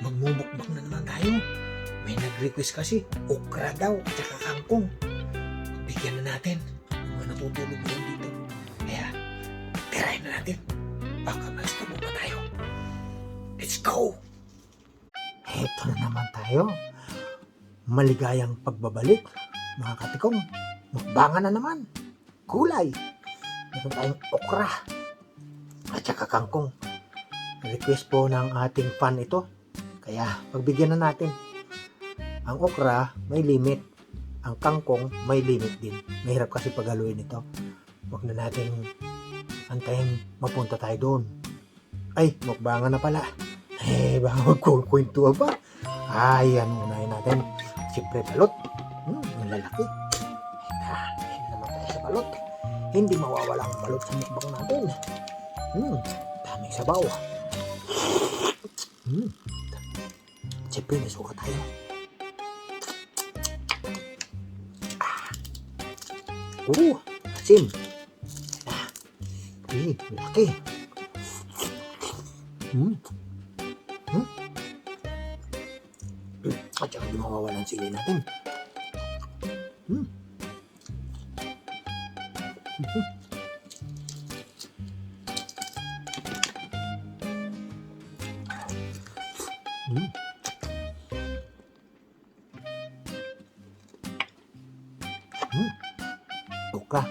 magmumukbang na naman tayo. May nag-request kasi, okra daw at saka kangkong. Bigyan na natin yung mga natutulog na dito. Kaya, tirahin na natin. Baka mas tabo pa tayo. Let's go! Heto na naman tayo. Maligayang pagbabalik. Mga katikong, mukbangan na naman. Gulay. Meron tayong okra at saka kangkong. Request po ng ating fan ito. Kaya, pagbigyan na natin. Ang okra, may limit. Ang kangkong, may limit din. Mahirap kasi paghaluin ito. Huwag na natin antayin mapunta tayo doon. Ay, mukbangan na pala. Baka magkukwentuhan pa. Yan, unahin natin. Siyempre, balot. Ang lalaki. Ayun naman tayo sa balot. Hindi mawawala ang balot sa mukbang natin. Daming sabaw. Siyempre, may suka tayo. Asim. Laki. At saka di mawawala ang sili natin. Okra.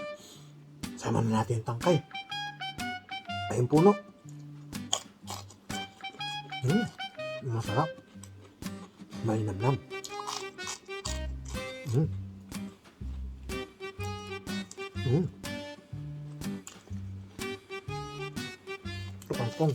Sama na natin yung tangkay. Ayun puno. Masarap. May namnam. Ito kangkong.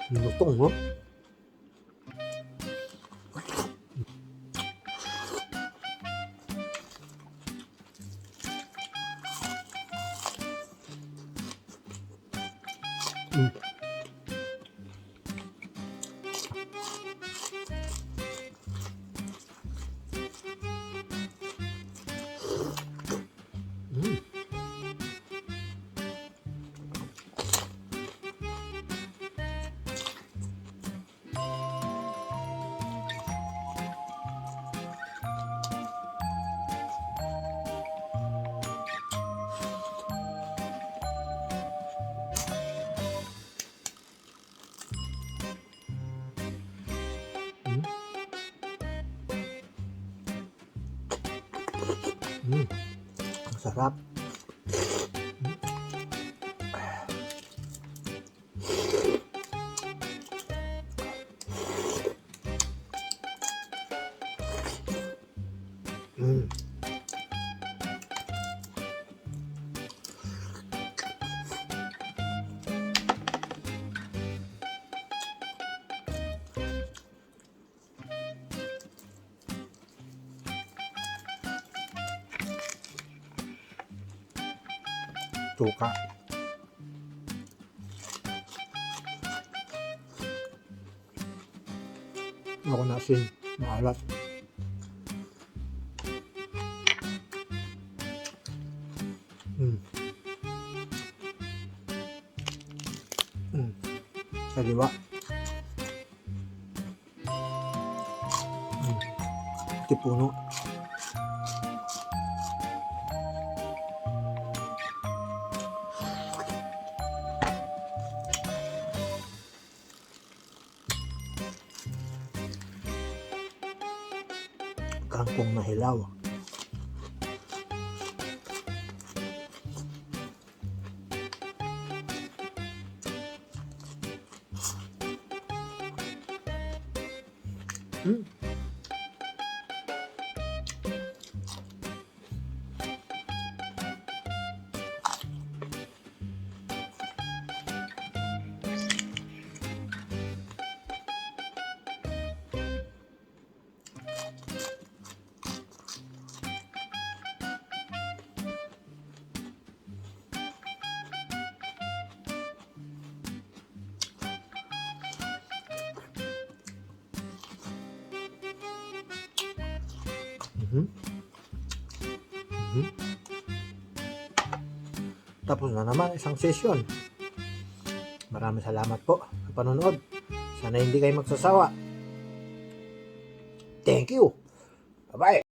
Lutong, no? Ang sarap. Suka. Ako na asin, maalat. Sariwa. Tipuno. Kangkong na hilaw. Hmm. Mhm. Mhm. Tapos na naman isang session. Maraming salamat po sa panonood. Sana hindi kayo magsasawa. Thank you. Bye-bye.